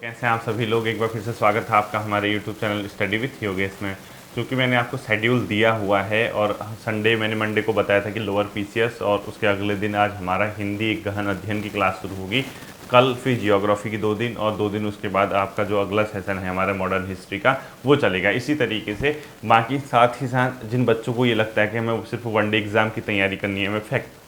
कैसे हैं आप सभी लोग। एक बार फिर से स्वागत है आपका हमारे YouTube channel study with Yogesh में। क्योंकि मैंने आपको शेड्यूल दिया हुआ है और मैंने मंडे को बताया था कि लोअर पीसीएस और उसके अगले दिन आज हमारा हिंदी एक गहन अध्ययन की क्लास शुरू होगी। कल फिर जियोग्राफी की 2 दिन और 2 दिन उसके बाद आपका जो अगला सेशन है हमारा मॉडर्न हिस्ट्री का वो चलेगा। इसी तरीके से बाकी साथ ही साथ जिन बच्चों को ये लगता है कि हमें सिर्फ वनडे एग्ज़ाम की तैयारी करनी है, हमें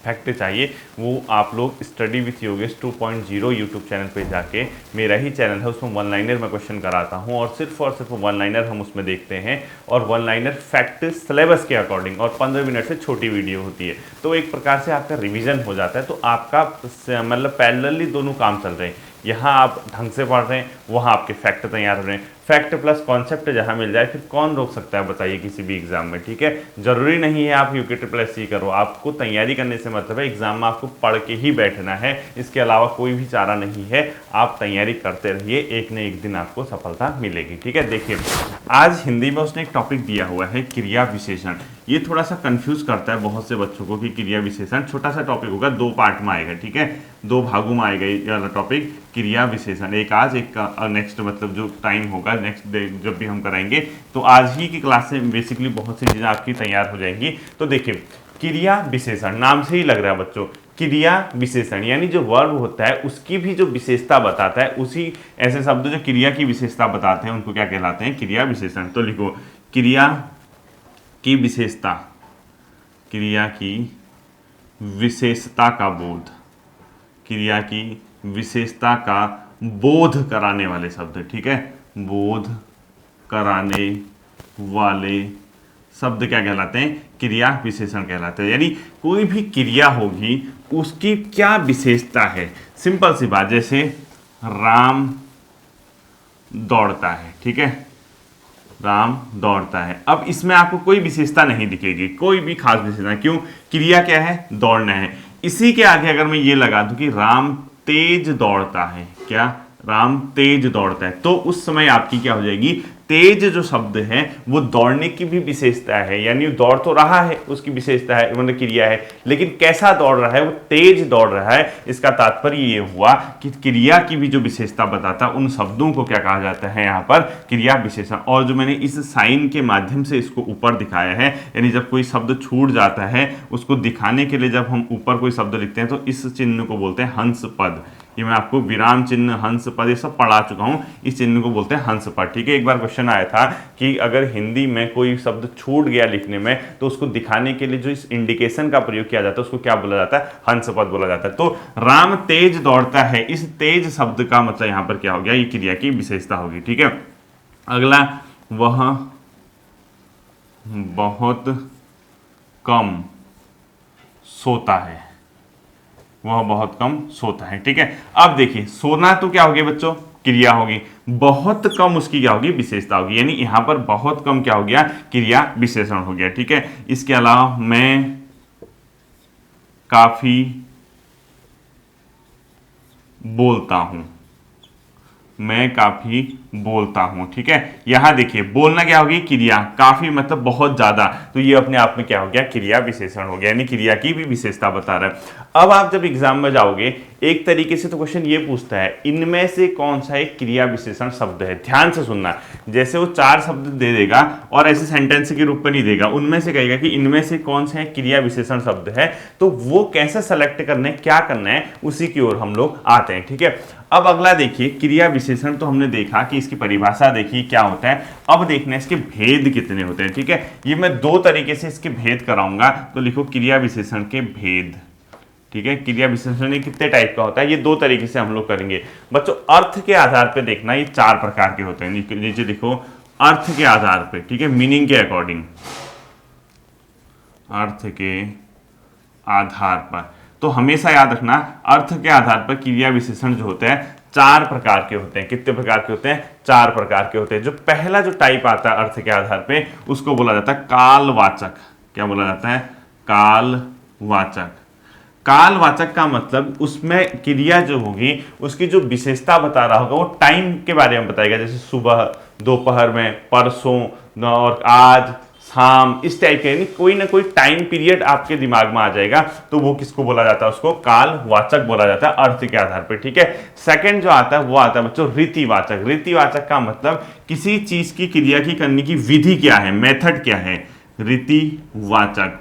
फैक्ट चाहिए, वो आप लोग study with Yogesh 2.0 YouTube channel पे जाके, मेरा ही चैनल है, उसमें वन लाइनर मैं क्वेश्चन कराता हूँ और सिर्फ वन लाइनर हम उसमें देखते हैं और वन लाइनर फैक्ट सिलेबस के अकॉर्डिंग और 15 मिनट से छोटी वीडियो होती है। तो एक प्रकार से आपका रिवीजन हो जाता है। तो आपका मतलब पैरेलली दोनों काम चल रहे हैं। यहाँ आप ढंग से पढ़ रहे हैं, वहाँ आपके फैक्ट तैयार हो रहे हैं। फैक्ट प्लस कॉन्सेप्ट जहाँ मिल जाए फिर कौन रोक सकता है बताइए किसी भी एग्जाम में। ठीक है, जरूरी नहीं है आप यूके ट्रिपल एस सी करो, आपको तैयारी करने से मतलब है एग्जाम में आपको पढ़ के ही बैठना है, इसके अलावा कोई भी चारा नहीं है। आप तैयारी करते रहिए, एक न एक दिन आपको सफलता मिलेगी। ठीक है, देखिए आज हिंदी में उसने एक टॉपिक दिया हुआ है क्रिया विशेषण। ये थोड़ा सा कंफ्यूज करता है बहुत से बच्चों को कि क्रिया विशेषण छोटा सा टॉपिक होगा, 2 पार्ट में आएगा। ठीक है, 2 भागों में आएगा ये वाला टॉपिक क्रिया विशेषण, एक आज एक नेक्स्ट, मतलब जो टाइम होगा नेक्स्ट डे जब भी हम कराएंगे तो आज ही की क्लास से बेसिकली बहुत सी चीज़ें आपकी तैयार हो जाएंगी। तो देखिए क्रिया विशेषण नाम से ही लग रहा है बच्चों, क्रिया विशेषण यानी जो वर्ब होता है उसकी भी जो विशेषता बताता है, उसी ऐसे शब्द जो क्रिया की विशेषता बताते हैं उनको क्या कहलाते हैं, क्रिया विशेषण। तो लिखो क्रिया की विशेषता, क्रिया की विशेषता का बोध, क्रिया की विशेषता का बोध कराने वाले शब्द। ठीक है, बोध कराने वाले शब्द क्या कहलाते हैं, क्रिया विशेषण कहलाते हैं। यानी कोई भी क्रिया होगी उसकी क्या विशेषता है। सिंपल सी बात, जैसे राम दौड़ता है, ठीक है, राम दौड़ता है। अब इसमें आपको कोई विशेषता नहीं दिखेगी, कोई भी खास विशेषता। क्यों, क्रिया क्या है, दौड़ना है। इसी के आगे अगर मैं ये लगा दूं कि राम तेज दौड़ता है, क्या, राम तेज दौड़ता है, तो उस समय आपकी क्या हो जाएगी, तेज जो शब्द है वो दौड़ने की भी विशेषता है। यानी दौड़ तो रहा है, उसकी विशेषता है, मतलब क्रिया है, लेकिन कैसा दौड़ रहा है, वो तेज दौड़ रहा है। इसका तात्पर्य ये हुआ कि क्रिया की भी जो विशेषता बताता है उन शब्दों को क्या कहा जाता है यहाँ पर, क्रिया विशेषण। और जो मैंने इस साइन के माध्यम से इसको ऊपर दिखाया है, यानी जब कोई शब्द छूट जाता है उसको दिखाने के लिए जब हम ऊपर कोई शब्द लिखते हैं तो इस चिन्ह को बोलते हैं हंस पद। ये मैं आपको विराम चिन्ह, हंस पद, ये सब पढ़ा चुका हूं। इस चिन्ह को बोलते हैं हंस पद। ठीक है, एक बार क्वेश्चन आया था कि अगर हिंदी में कोई शब्द छूट गया लिखने में तो उसको दिखाने के लिए जो इस इंडिकेशन का प्रयोग किया जाता है उसको क्या बोला जाता है, हंस पद बोला जाता है। तो राम तेज दौड़ता है, इस तेज शब्द का मतलब यहां पर क्या हो गया, ये क्रिया की विशेषता होगी। ठीक है, अगला, वह बहुत कम सोता है, वह बहुत कम सोता है। ठीक है, अब देखिए सोना तो क्या होगी बच्चों, क्रिया होगी, बहुत कम उसकी क्या होगी, विशेषता होगी। यानी यहां पर बहुत कम क्या हो गया, क्रिया विशेषण हो गया। ठीक है, इसके अलावा मैं काफी बोलता हूं, मैं काफी बोलता हूं। ठीक है, यहां देखिए बोलना क्या होगी, क्रिया, काफी मतलब बहुत ज्यादा, तो ये अपने आप में क्या हो गया, क्रिया विशेषण हो गया, यानी क्रिया की भी विशेषता बता रहा है। अब आप जब एग्जाम में जाओगे एक तरीके से तो क्वेश्चन ये पूछता है इनमें से कौन सा एक क्रिया विशेषण शब्द है। ध्यान से सुनना, जैसे वो 4 शब्द दे देगा और ऐसे सेंटेंस के रूप में नहीं देगा, उनमें से कहेगा कि इनमें से कौन सा एक क्रिया विशेषण शब्द है, तो वो कैसे सेलेक्ट करना है, क्या करना है, उसी की ओर हम लोग आते हैं। ठीक है, अब अगला देखिए क्रिया विशेषण तो हमने देखा कि इसकी परिभाषा देखिए क्या होता है। अब देखना है इसके भेद कितने होते हैं। ठीक है, ये मैं 2 तरीके से इसके भेद कराऊंगा। तो लिखो क्रिया विशेषण के भेद। ठीक है, क्रिया विशेषण कितने टाइप का होता है, ये 2 तरीके से हम लोग करेंगे बच्चों। अर्थ के आधार पर देखना, ये 4 प्रकार के होते हैं। नीचे लिखो अर्थ के आधार पर, ठीक है, मीनिंग के अकॉर्डिंग, अर्थ के आधार पर। तो हमेशा याद रखना अर्थ के आधार पर क्रिया विशेषण जो होते हैं 4 प्रकार के होते हैं। कितने प्रकार के होते हैं, 4 प्रकार के होते हैं। जो पहला जो टाइप आता है अर्थ के आधार पे उसको बोला जाता है कालवाचक। क्या बोला जाता है, कालवाचक। कालवाचक का मतलब उसमें क्रिया जो होगी उसकी जो विशेषता बता रहा होगा वो टाइम के बारे में बताएगा, जैसे सुबह, दोपहर में, परसों और आज, शाम, इस टाइप के, यानी कोई ना कोई टाइम पीरियड आपके दिमाग में आ जाएगा, तो वो किसको बोला जाता है, उसको कालवाचक बोला जाता है अर्थ के आधार पर। ठीक है, सेकंड जो आता है वो आता है बच्चों रीतिवाचक। रीतिवाचक का मतलब किसी चीज की क्रिया की करने की विधि क्या है, मेथड क्या है, रीतिवाचक।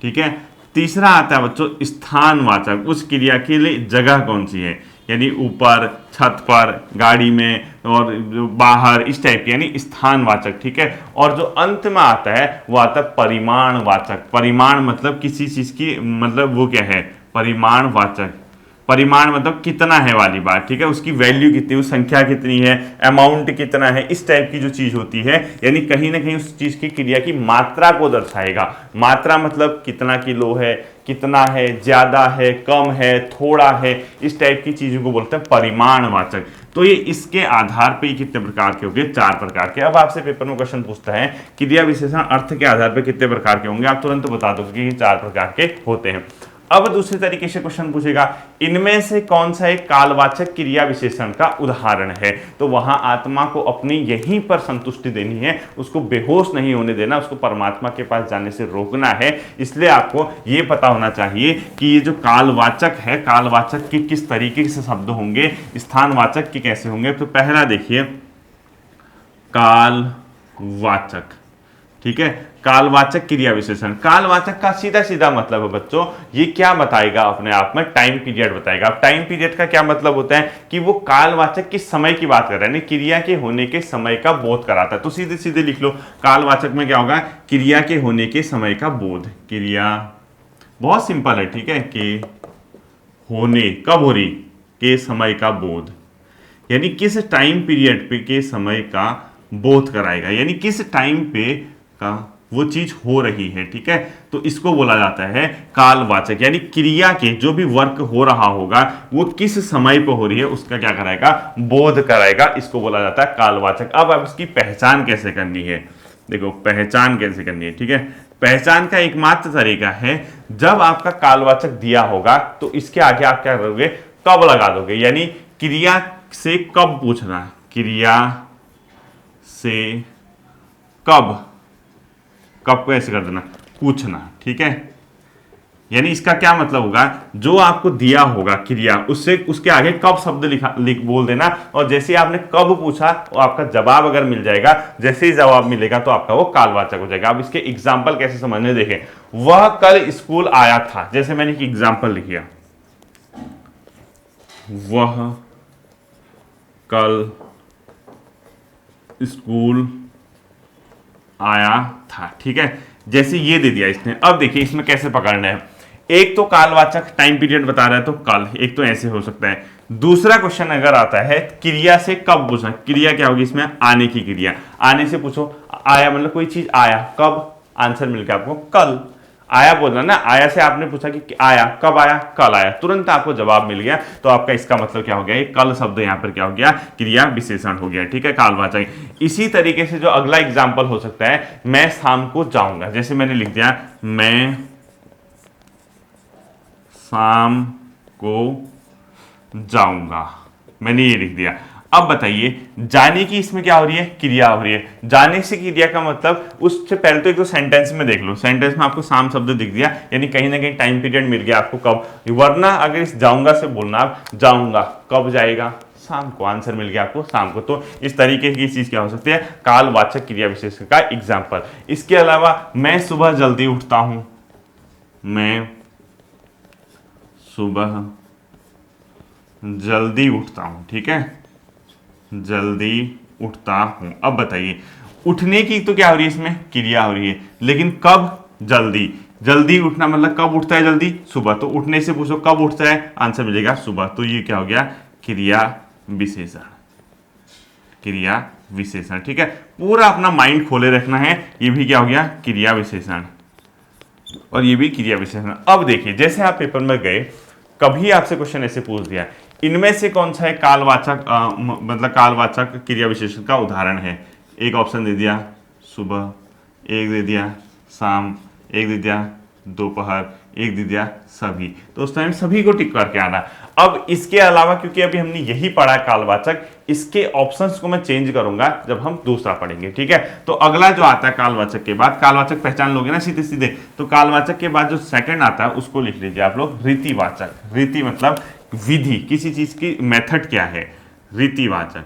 ठीक है, तीसरा आता है बच्चों स्थानवाचक, उस क्रिया के लिए जगह कौन सी है, यानी ऊपर, छत पर, गाड़ी में और बाहर, इस टाइप के, यानी स्थानवाचक। ठीक है, और जो अंत में आता है वो आता है परिमाणवाचक। परिमाण मतलब किसी चीज की, मतलब वो क्या है, परिमाणवाचक। परिमाण मतलब कितना है वाली बात। ठीक है, उसकी वैल्यू कितनी, उस संख्या कितनी है, अमाउंट कितना है, इस टाइप की जो चीज होती है, यानी कहीं ना कहीं उस चीज की क्रिया की मात्रा को दर्शाएगा। मात्रा मतलब कितना किलो है, कितना है, ज्यादा है, कम है, थोड़ा है, इस टाइप की चीजों को बोलते हैं परिमाणवाचक। तो ये इसके आधार पे कितने प्रकार के होंगे, 4 प्रकार के। अब आपसे पेपर में क्वेश्चन पूछता है क्रिया विशेषण अर्थ के आधार पे कितने प्रकार के होंगे, आप तुरंत बता दोगे कि ये 4 प्रकार के होते हैं। अब दूसरे तरीके से क्वेश्चन पूछेगा इनमें से कौन सा एक कालवाचक क्रिया विशेषण का उदाहरण है, तो वहां आत्मा को अपनी यहीं पर संतुष्टि देनी है, उसको बेहोश नहीं होने देना, उसको परमात्मा के पास जाने से रोकना है। इसलिए आपको यह पता होना चाहिए कि ये जो कालवाचक है, कालवाचक के किस तरीके से शब्द होंगे, स्थानवाचक के कैसे होंगे। तो पहला देखिए कालवाचक। ठीक है, कालवाचक क्रिया विशेषण। कालवाचक का सीधा सीधा मतलब है बच्चों, ये क्या बताएगा अपने आप में, टाइम पीरियड बताएगा। अब टाइम पीरियड का क्या मतलब होता है कि वो कालवाचक किस समय की बात कर रहा है, क्रिया के होने के समय का बोध कराता है। तो सीधे सीधे लिख लो, कालवाचक में क्या होगा, क्रिया के होने के समय का बोध। क्रिया बहुत सिंपल है, ठीक है, कि होने कब हो रही, के समय का बोध, यानी किस टाइम पीरियड पे के समय का बोध कराएगा, यानी किस टाइम पे का वो चीज हो रही है। ठीक है, तो इसको बोला जाता है कालवाचक, यानी क्रिया के जो भी वर्क हो रहा होगा वो किस समय पे हो रही है उसका क्या कराएगा, बोध कराएगा, इसको बोला जाता है कालवाचक। अब इसकी पहचान कैसे करनी है, देखो पहचान कैसे करनी है। ठीक है, पहचान का एकमात्र तरीका है, जब आपका कालवाचक दिया होगा तो इसके आगे आप क्या करोगे, कब लगा दोगे, यानी क्रिया से कब पूछना, क्रिया से कब, कब को ऐसे कर देना, पूछना। ठीक है, यानी इसका क्या मतलब होगा, जो आपको दिया होगा क्रिया, उससे उसके आगे कब शब्द लिख बोल देना, और जैसे ही आपने कब पूछा तो आपका जवाब अगर मिल जाएगा, जैसे ही जवाब मिलेगा तो आपका वो कालवाचक हो जाएगा। अब इसके एग्जाम्पल कैसे समझने देखें, वह कल स्कूल आया था, जैसे मैंने एग्जाम्पल लिखिया, वह कल स्कूल आया था। ठीक है, जैसे ये दे दिया इसने। अब देखिए इसमें कैसे पकड़ना है, एक तो कालवाचक टाइम पीरियड बता रहा है तो कल, एक तो ऐसे हो सकता है। दूसरा क्वेश्चन अगर आता है क्रिया से कब पूछना, क्रिया क्या होगी इसमें, आने की क्रिया, आने से पूछो, आया मतलब कोई चीज आया, कब, आंसर मिल गया आपको कल। आया बोलना ना, आया से आपने पूछा कि आया कब आया, कल आया, तुरंत आपको जवाब मिल गया, तो आपका इसका मतलब क्या हो गया, कल शब्द यहाँ पर क्या हो गया, क्रिया विशेषण हो गया। ठीक है, कालवाचक। इसी तरीके से जो अगला एग्जाम्पल हो सकता है, मैं शाम को जाऊंगा, जैसे मैंने लिख दिया मैं शाम को जाऊंगा, मैंने ये लिख दिया। अब बताइए जाने की इसमें क्या हो रही है, क्रिया हो रही है। जाने से क्रिया का मतलब, उससे पहले तो एक तो सेंटेंस में देख लो, सेंटेंस में आपको शाम शब्द दिख दिया, यानी कहीं ना कहीं टाइम पीरियड मिल गया आपको कब, वरना अगर इस जाऊंगा से बोलना, आप जाऊंगा कब जाएगा, शाम को, आंसर मिल गया आपको शाम को। तो इस तरीके की चीज क्या हो सकती है, कालवाचक क्रिया विशेषण का एग्जाम्पल। इसके अलावा मैं सुबह जल्दी उठता हूं, मैं सुबह जल्दी उठता हूं। ठीक है, जल्दी उठता हूं। अब बताइए उठने की तो क्या हो रही है, इसमें क्रिया हो रही है, लेकिन कब, जल्दी, जल्दी उठना मतलब कब उठता है जल्दी, सुबह, तो उठने से पूछो कब उठता है, आंसर मिलेगा सुबह। तो ये क्या हो गया, क्रिया विशेषण, क्रिया विशेषण। ठीक है, पूरा अपना माइंड खोले रखना है, ये भी क्या हो गया, क्रिया विशेषण, और ये भी क्रिया विशेषण। अब देखिए जैसे आप पेपर में गए, कभी आपसे क्वेश्चन ऐसे पूछ दिया इनमें से कौन सा है कालवाचक, मतलब कालवाचक क्रिया विशेषण का उदाहरण है, एक ऑप्शन दे दिया सुबह, एक दे दिया शाम, एक दे दिया दोपहर, एक दे दिया सभी, तो उस टाइम सभी को टिक करके आना। अब इसके अलावा क्योंकि अभी हमने यही पढ़ा कालवाचक, इसके ऑप्शंस को मैं चेंज करूंगा जब हम दूसरा पढ़ेंगे, ठीक है। तो अगला जो आता है कालवाचक के बाद, कालवाचक पहचान लोगे ना सीधे सीधे, तो कालवाचक के बाद जो सेकंड आता है उसको लिख लीजिए आप लोग रीतिवाचक। रीति मतलब विधि, किसी चीज की मेथड क्या है, रीतिवाचक,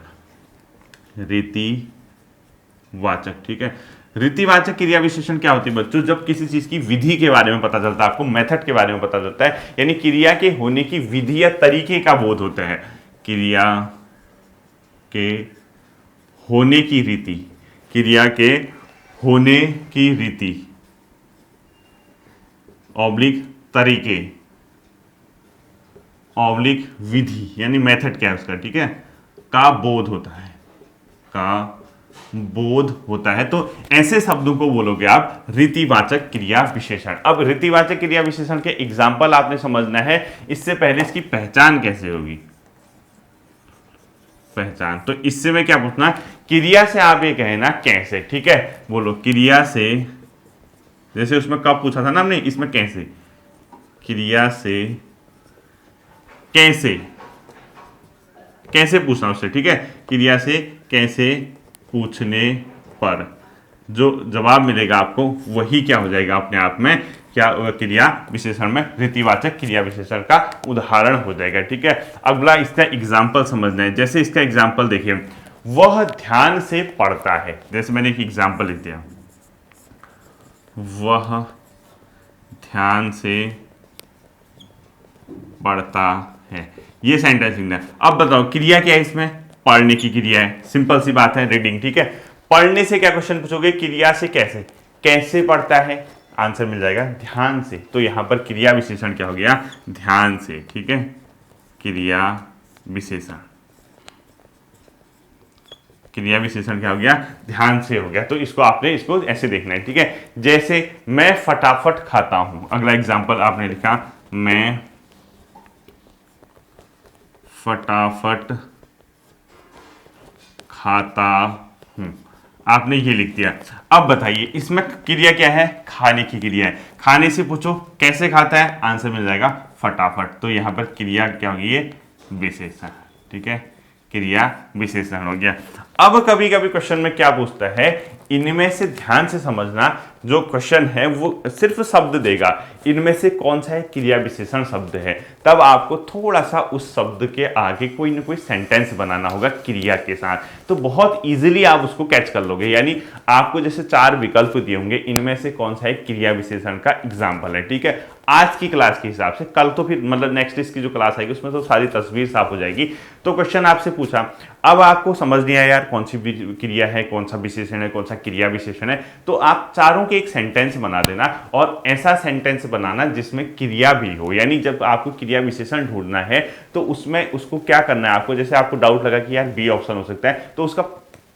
रीतिवाचक, ठीक है। रीतिवाचक क्रिया विशेषण क्या होती है बच्चों, जब किसी चीज की विधि के बारे में पता चलता है, आपको मेथड के बारे में पता चलता है, यानी क्रिया के होने की विधि या तरीके का बोध होता है। क्रिया के होने की रीति, क्रिया के होने की रीति ऑब्लिक तरीके ऑब्लिक विधि, यानी मेथड क्या है उसका, ठीक है, का बोध होता है, का बोध होता है। तो ऐसे शब्दों को बोलोगे आप रीतिवाचक क्रिया विशेषण। अब रीतिवाचक क्रिया विशेषण के एग्जाम्पल आपने समझना है, इससे पहले इसकी पहचान कैसे होगी, पहचान। तो इससे मैं क्या पूछना, क्रिया से आप ये कहना कैसे, ठीक है, बोलो क्रिया से, जैसे उसमें कब पूछा था ना हमने, इसमें कैसे, क्रिया से कैसे, कैसे पूछना उससे, ठीक है, क्रिया से कैसे पूछने पर जो जवाब मिलेगा आपको वही क्या हो जाएगा अपने आप में, क्या क्रिया विशेषण में रीतिवाचक क्रिया विशेषण का उदाहरण हो जाएगा, ठीक है। अगला इसका एग्जाम्पल समझना है। जैसे इसका एग्जाम्पल देखिए, वह ध्यान से पढ़ता है, जैसे मैंने एक एग्जाम्पल लिख दिया, वह ध्यान से पढ़ता है, ये सेंटेंस लिखना है। अब बताओ क्रिया क्या है इसमें, पढ़ने की क्रिया है, सिंपल सी बात है, रीडिंग, ठीक है। पढ़ने से क्या क्वेश्चन पूछोगे, क्रिया से कैसे, कैसे पढ़ता है, आंसर मिल जाएगा ध्यान से। तो यहां पर क्रिया विशेषण क्या हो गया, ध्यान से, ठीक है, क्रिया विशेषण, क्रिया विशेषण क्या हो गया, ध्यान से हो गया। तो इसको आपने इसको ऐसे देखना है, ठीक है। जैसे मैं फटाफट खाता हूं, अगला एग्जाम्पल आपने लिखा, मैं फटाफट खाता हूं, आपने ये लिख दिया। अब बताइए इसमें क्रिया क्या है, खाने की क्रिया है, खाने से पूछो कैसे खाता है, आंसर मिल जाएगा फटाफट। तो यहां पर क्रिया क्या होगी, ये विशेषण, ठीक है, क्रिया विशेषण हो गया। अब कभी कभी क्वेश्चन में क्या पूछता है, इनमें से ध्यान से समझना, जो क्वेश्चन है वो सिर्फ शब्द देगा, इनमें से कौन सा है क्रिया विशेषण शब्द है, तब आपको थोड़ा सा उस शब्द के आगे कोई ना कोई सेंटेंस बनाना होगा क्रिया के साथ, तो बहुत इजीली आप उसको कैच कर लोगे। यानी आपको जैसे 4 विकल्प दिए होंगे, इनमें से कौन सा एक क्रिया विशेषण का एग्जाम्पल है, ठीक है। आज की क्लास के हिसाब से, कल तो फिर मतलब नेक्स्ट इसकी जो क्लास आएगी उसमें तो सारी तस्वीर साफ हो जाएगी। तो क्वेश्चन आपसे पूछा, अब आपको समझ नहीं आया यार कौन सी क्रिया है, कौन सा विशेषण है, कौन सा क्रिया विशेषण है, तो आप चारों के एक सेंटेंस बना देना, और ऐसा सेंटेंस बनाना जिसमें क्रिया भी हो। यानी जब आपको क्रिया विशेषण ढूंढना है तो उसमें उसको क्या करना है आपको, जैसे आपको डाउट लगा कि यार बी ऑप्शन हो सकता है, तो उसका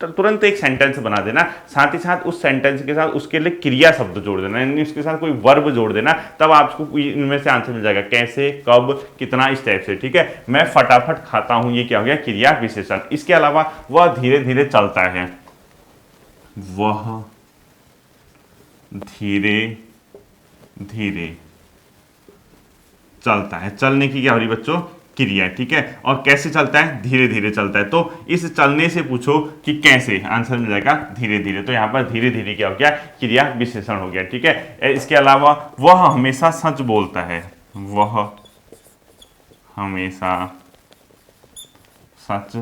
तुरंत एक सेंटेंस बना देना, साथ ही साथ उस सेंटेंस के साथ उसके लिए क्रिया शब्द जोड़ देना, यानी उसके साथ कोई वर्ब जोड़ देना, तब आपको इनमें से आंसर मिल जाएगा, कैसे, कब, कितना, इस टाइप से, ठीक है। मैं फटाफट खाता हूं, ये क्या हो गया, क्रिया विशेषण। इसके अलावा वह धीरे धीरे चलता है, वह धीरे धीरे चलता है, चलने की क्या हो रही बच्चों, क्रिया, ठीक है। और कैसे चलता है, धीरे धीरे चलता है। तो इस चलने से पूछो कि कैसे, आंसर मिल जाएगा धीरे धीरे। तो यहां पर धीरे धीरे क्या हो गया, क्रिया विशेषण हो गया, ठीक है। इसके अलावा वह हमेशा सच बोलता है, वह हमेशा सच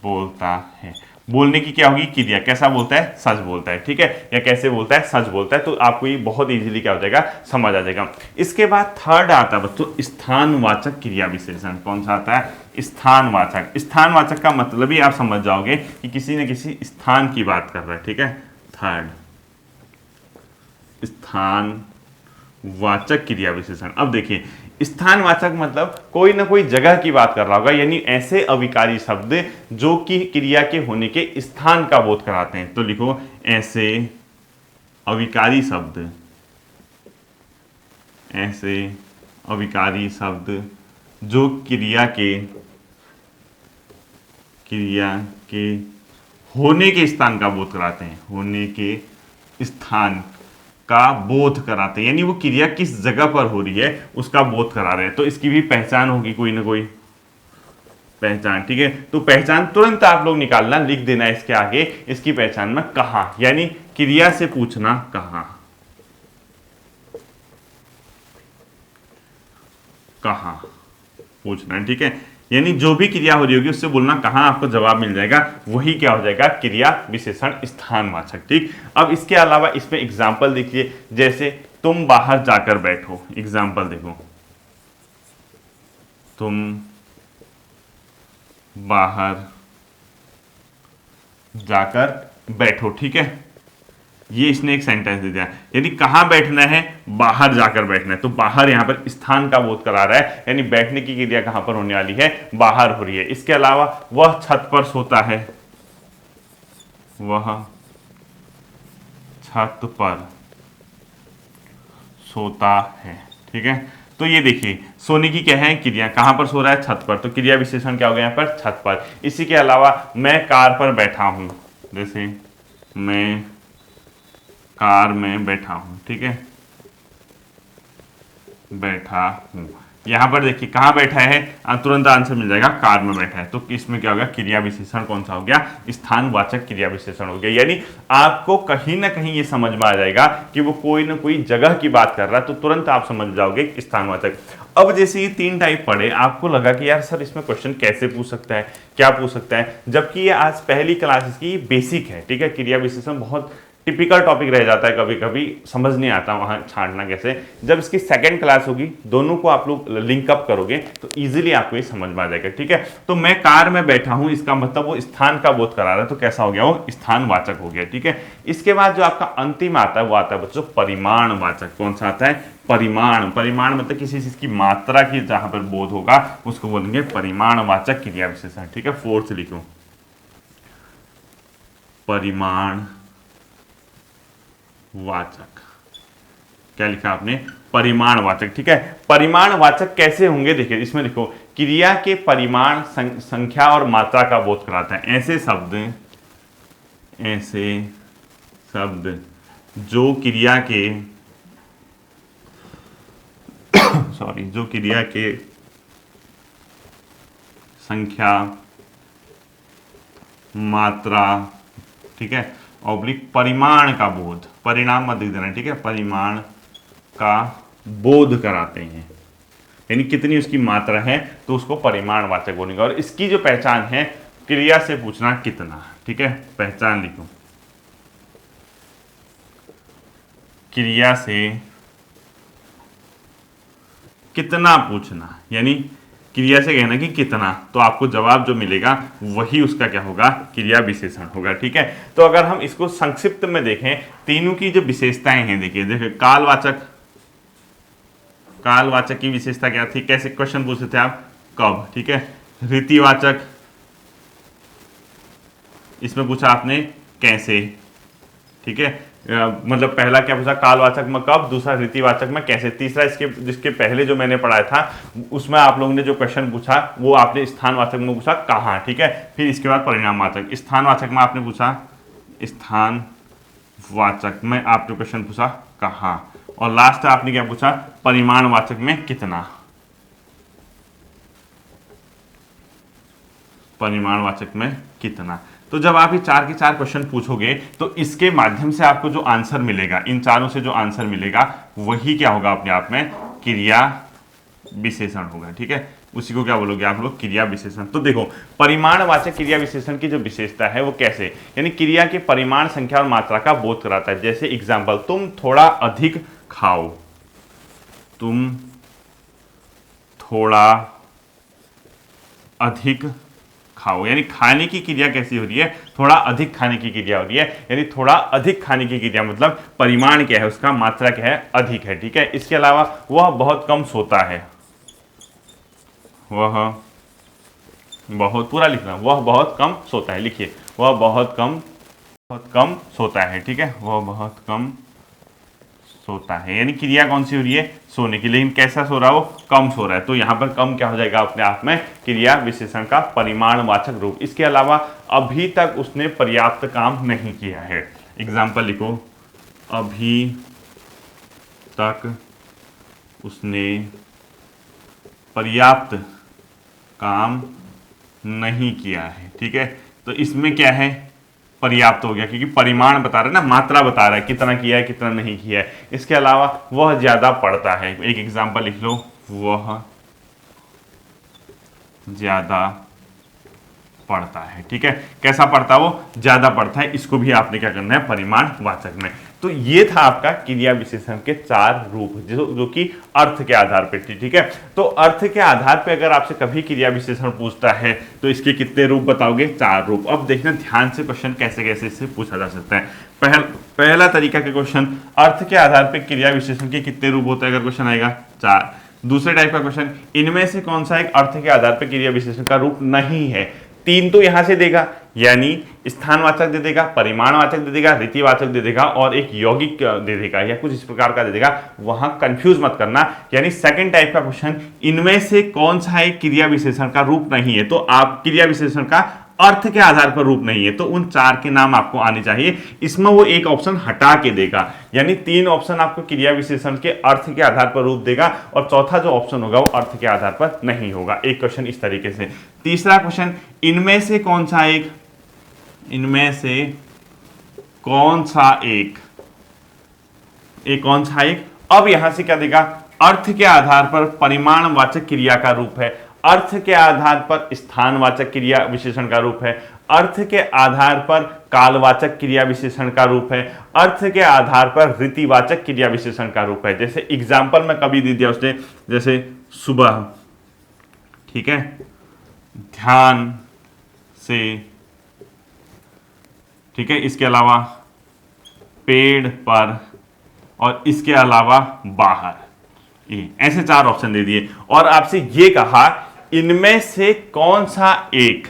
बोलता है, बोलने की क्या होगी, क्रिया, कैसा बोलता है, सच बोलता है, ठीक है, या कैसे बोलता है, सच बोलता है। तो आपको ये बहुत इजीली क्या हो जाएगा, समझ आ जाएगा। इसके बाद थर्ड आता है बच्चों स्थानवाचक क्रिया विशेषण। कौन सा आता है, स्थानवाचक। स्थानवाचक का मतलब ही आप समझ जाओगे कि किसी न किसी स्थान की बात कर रहा है, ठीक है। थर्ड स्थानवाचक क्रिया विशेषण। अब देखिए स्थानवाचक मतलब कोई ना कोई जगह की बात कर रहा होगा, यानी ऐसे अविकारी शब्द जो कि क्रिया के होने के स्थान का बोध कराते हैं। तो लिखो ऐसे अविकारी शब्द, ऐसे अविकारी शब्द जो क्रिया के होने के स्थान का बोध कराते हैं, होने के स्थान का बोध कराते हैं, यानी वो क्रिया किस जगह पर हो रही है उसका बोध करा रहे हैं। तो इसकी भी पहचान होगी, कोई ना कोई पहचान, ठीक है। तो पहचान तुरंत आप लोग निकालना, लिख देना इसके आगे, इसकी पहचान में कहां, यानी क्रिया से पूछना कहां, कहां पूछना है, ठीक है। यानी जो भी क्रिया हो रही होगी उससे बोलना कहां, आपको जवाब मिल जाएगा, वही क्या हो जाएगा, क्रिया विशेषण स्थानवाचक, ठीक। अब इसके अलावा इसमें एग्जाम्पल देखिए, जैसे तुम बाहर जाकर बैठो, एग्जाम्पल देखो, तुम बाहर जाकर बैठो, ठीक है। ये इसने एक सेंटेंस दे दिया, यानी कहां बैठना है, बाहर जाकर बैठना है। तो बाहर यहां पर स्थान का बोध करा रहा है, यानी बैठने की क्रिया कहां पर होने वाली है, बाहर हो रही है। इसके अलावा वह छत पर सोता है, वह छत पर सोता है, ठीक है। तो ये देखिए सोने की क्या है, क्रिया, कहां पर सो रहा है, छत पर, तो क्रिया विशेषण क्या हो गया यहाँ पर, छत पर। इसी के अलावा मैं कार पर बैठा हूं, जैसे मैं कार में बैठा हूं, ठीक है, बैठा हूं। यहां पर देखिए कहां बैठा है, तुरंत आंसर मिल जाएगा, कार में बैठा है। तो इसमें क्या हो गया, क्रिया विशेषण कौन सा हो गया, स्थानवाचक क्रिया विशेषण हो गया। यानी आपको कहीं ना कहीं ये समझ में आ जाएगा कि वो कोई ना कोई जगह की बात कर रहा है, तो तुरंत आप समझ जाओगे स्थानवाचक। अब जैसे ये 3 टाइप पढ़े, आपको लगा कि यार सर इसमें क्वेश्चन कैसे पूछ सकता है, क्या पूछ सकता है, जबकि ये आज पहली क्लास इसकी बेसिक है, ठीक है। क्रिया विशेषण बहुत टिपिकल टॉपिक रह जाता है, कभी कभी समझ नहीं आता वहां छांटना कैसे। जब इसकी सेकंड क्लास होगी, दोनों को आप लोग लिंकअप करोगे तो इजीली आपको ये समझ में आ जाएगा, ठीक है। तो मैं कार में बैठा हूं, इसका मतलब वो स्थान का बोध करा रहा है, तो कैसा हो गया, वो स्थानवाचक हो गया, ठीक है। इसके बाद जो आपका अंतिम आता है वो आता है बच्चों परिमाणवाचक। कौन सा आता है, परिमाण। परिमाण मतलब किसी चीज की मात्रा की जहां पर बोध होगा उसको बोलेंगे परिमाणवाचक क्रिया विशेषण, ठीक है। 4 से लिखो, परिमाण वाचक। क्या लिखा आपने, परिमाणवाचक, ठीक है। परिमाणवाचक कैसे होंगे, देखिए इसमें लिखो, क्रिया के परिमाण, संख्या और मात्रा का बोध कराता है। ऐसे शब्द जो क्रिया के जो क्रिया के संख्या, मात्रा, ठीक है, ऑब्लिक परिमाण का बोध, परिणाम मत लिख देना, ठीक है, परिमाण का बोध कराते हैं, यानी कितनी उसकी मात्रा है तो उसको परिमाणवाचक बोलेंगे। और इसकी जो पहचान है, क्रिया से पूछना कितना, ठीक है, पहचान लिखो, क्रिया से कितना पूछना, यानी क्रिया से कहना कि कितना, तो आपको जवाब जो मिलेगा वही उसका क्या होगा, क्रिया विशेषण होगा, ठीक है। तो अगर हम इसको संक्षिप्त में देखें, तीनों की जो विशेषताएं हैं, देखिए कालवाचक की विशेषता क्या थी, कैसे क्वेश्चन पूछते थे आप, कब, ठीक है। रीतिवाचक, इसमें पूछा आपने कैसे, ठीक है, मतलब पहला क्या पूछा, कालवाचक में कब, दूसरा रीतिवाचक में कैसे, तीसरा इसके जिसके पहले जो मैंने पढ़ाया था उसमें आप लोगों ने जो क्वेश्चन पूछा वो आपने स्थानवाचक में पूछा कहाँ, ठीक है। फिर इसके बाद परिणामवाचक, स्थानवाचक में आपने पूछा, स्थानवाचक में आपने क्वेश्चन पूछा कहाँ, और लास्ट आपने क्या पूछा, परिमाणवाचक में कितना, परिमाणवाचक में कितना। तो जब आप ये 4 के 4 क्वेश्चन पूछोगे तो इसके माध्यम से आपको जो आंसर मिलेगा, इन चारों से जो आंसर मिलेगा वही क्या होगा, अपने आप में क्रिया विशेषण होगा, ठीक है। उसी को क्या बोलोगे आप लोग, क्रिया विशेषण। तो देखो परिमाणवाचक क्रिया विशेषण की जो विशेषता है वो कैसे, यानी क्रिया के परिमाण, संख्या और मात्रा का बोध कराता है। जैसे एग्जाम्पल, तुम थोड़ा अधिक खाओ, तुम थोड़ा अधिक खाओ, यानी खाने की क्रिया कैसी हो रही है, थोड़ा अधिक खाने की क्रिया हो रही है, यानी थोड़ा अधिक खाने की क्रिया मतलब परिमाण क्या है उसका, मात्रा क्या है, अधिक है, ठीक है। इसके अलावा वह बहुत कम सोता है, वह बहुत, पूरा लिखना, वह बहुत कम सोता है, लिखिए, वह बहुत कम सोता है, ठीक है, वह बहुत कम सोता है, यानी क्रिया कौन सी हो रही है, सोने की, लेकिन कैसा सो रहा है, वो कम सो रहा है। तो यहां पर कम क्या हो जाएगा, अपने आप में क्रिया विशेषण का परिमाणवाचक रूप। इसके अलावा अभी तक उसने पर्याप्त काम नहीं किया है, एग्जाम्पल लिखो, अभी तक उसने पर्याप्त काम नहीं किया है। ठीक है, तो इसमें क्या है, पर्याप्त हो गया क्योंकि परिमाण बता रहा है ना, मात्रा बता रहा है कितना किया है कितना नहीं किया है। इसके अलावा वह ज्यादा पढ़ता है, एक एग्जांपल लिख लो, वह ज्यादा पढ़ता है। ठीक है, कैसा पढ़ता है, वो ज्यादा पढ़ता है। इसको भी आपने क्या करना है, परिमाण वाचक में। तो ये था आपका क्रिया विशेषण के 4 रूप जो कि अर्थ के आधार पर थी। ठीक है, तो अर्थ के आधार पर अगर आपसे कभी क्रिया विशेषण पूछता है तो इसके कितने रूप बताओगे, 4 रूप। अब देखना ध्यान से क्वेश्चन कैसे कैसे इससे पूछा जा सकता है। पहला तरीका का क्वेश्चन, अर्थ के आधार पर क्रिया विशेषण के कितने रूप होते हैं, अगर क्वेश्चन आएगा 4। दूसरे टाइप का क्वेश्चन, इनमें से कौन सा एक अर्थ के आधार पर क्रिया विशेषण का रूप नहीं है। 3 तो यहां से देगा, यानी स्थानवाचक दे देगा, परिमाणवाचक दे देगा, रीतिवाचक दे देगा और एक यौगिक दे देगा या कुछ इस प्रकार का दे देगा। वहां कंफ्यूज मत करना। यानी सेकंड टाइप का क्वेश्चन, इनमें से कौन सा एक क्रिया विशेषण का रूप नहीं है, तो आप क्रिया विशेषण का अर्थ के आधार पर रूप नहीं है, तो उन 4 के नाम आपको आने चाहिए। इसमें वो एक ऑप्शन हटा के देगा, यानी 3 ऑप्शन आपको क्रिया विशेषण के अर्थ के आधार पर रूप देगा और चौथा जो ऑप्शन होगा वो अर्थ के आधार पर नहीं होगा। एक क्वेश्चन इस तरीके से। तीसरा क्वेश्चन, इनमें से कौन सा एक, इनमें से कौन सा एक कौन सा एक, अब यहां से क्या देगा, अर्थ के आधार पर परिमाणवाचक क्रिया का रूप है, अर्थ के आधार पर स्थानवाचक क्रिया विशेषण का रूप है, अर्थ के आधार पर कालवाचक क्रिया विशेषण का रूप है, अर्थ के आधार पर रीतिवाचक क्रिया विशेषण का रूप है। जैसे एग्जाम्पल में कभी दे दिया उसने, जैसे सुबह, ठीक है, ध्यान से, ठीक है, इसके अलावा पेड़ पर और इसके अलावा बाहर, ये ऐसे 4 ऑप्शन दे दिए और आपसे ये कहा इनमें से कौन सा एक,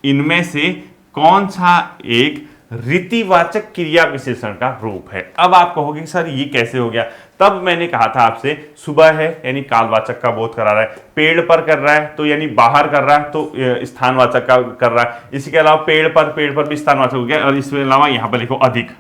इनमें से कौन सा एक रीतिवाचक क्रिया विशेषण का रूप है। अब आप कहोगे सर ये कैसे हो गया, तब मैंने कहा था आपसे, सुबह है यानी कालवाचक का बोध करा रहा है, पेड़ पर कर रहा है तो यानी बाहर कर रहा है तो स्थानवाचक का कर रहा है, इसके अलावा पेड़ पर भी स्थानवाचक हो गया, और इसके अलावा यहां पर लिखो अधिक,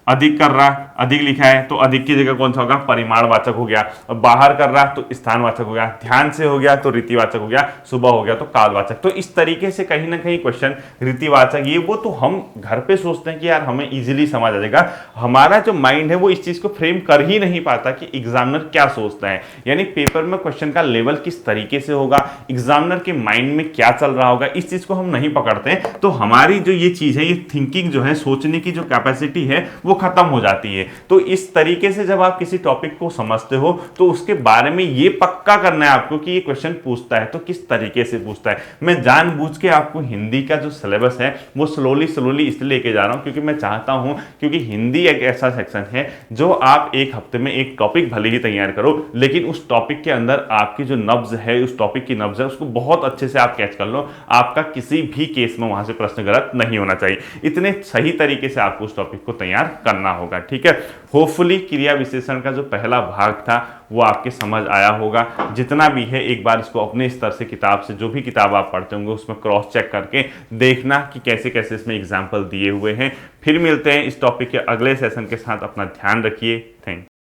अधिक कर रहा है, अधिक लिखा है तो अधिक की जगह कौन सा होगा, परिमाणवाचक हो गया, और बाहर कर रहा है तो स्थानवाचक हो गया, ध्यान से हो गया तो रीतिवाचक हो गया, सुबह हो गया तो कालवाचक। तो इस तरीके से कहीं ना कहीं क्वेश्चन रीतिवाचक ये वो तो हम घर पे सोचते हैं कि यार हमें इजीली समझ आ जाएगा, हमारा जो माइंड है वो इस चीज को फ्रेम कर ही नहीं पाता कि एग्जामिनर क्या सोचता है, यानी पेपर में क्वेश्चन का लेवल किस तरीके से होगा, एग्जामिनर के माइंड में क्या चल रहा होगा, इस चीज को हम नहीं पकड़ते। तो हमारी जो ये चीज है, ये थिंकिंग जो है, सोचने की जो कैपेसिटी है वो खत्म हो जाती है। तो इस तरीके से जब आप किसी टॉपिक को समझते हो तो उसके बारे में ये पक्का करना है आपको कि ये क्वेश्चन पूछता है तो किस तरीके से पूछता है। मैं जानबूझ के आपको हिंदी का जो सिलेबस है वो स्लोली इसलिए लेके जा रहा हूं क्योंकि मैं चाहता हूं, क्योंकि हिंदी एक ऐसा सेक्शन है जो आप एक हफ्ते में एक टॉपिक भले ही तैयार करो, लेकिन उस टॉपिक के अंदर आपकी जो नब्ज है, उस टॉपिक की नब्ज है, उसको बहुत अच्छे से आप कैच कर लो। आपका किसी भी केस में वहां से प्रश्न गलत नहीं होना चाहिए। इतने सही तरीके से आपको उस टॉपिक को तैयार करना होगा। ठीक है, होपफुली क्रिया विशेषण का जो पहला भाग था वो आपके समझ आया होगा। जितना भी है एक बार इसको अपने स्तर से किताब से, जो भी किताब आप पढ़ते होंगे उसमें क्रॉस चेक करके देखना कि कैसे कैसे इसमें एग्जाम्पल दिए हुए हैं। फिर मिलते हैं इस टॉपिक के अगले सेशन के साथ। अपना ध्यान रखिए। थैंक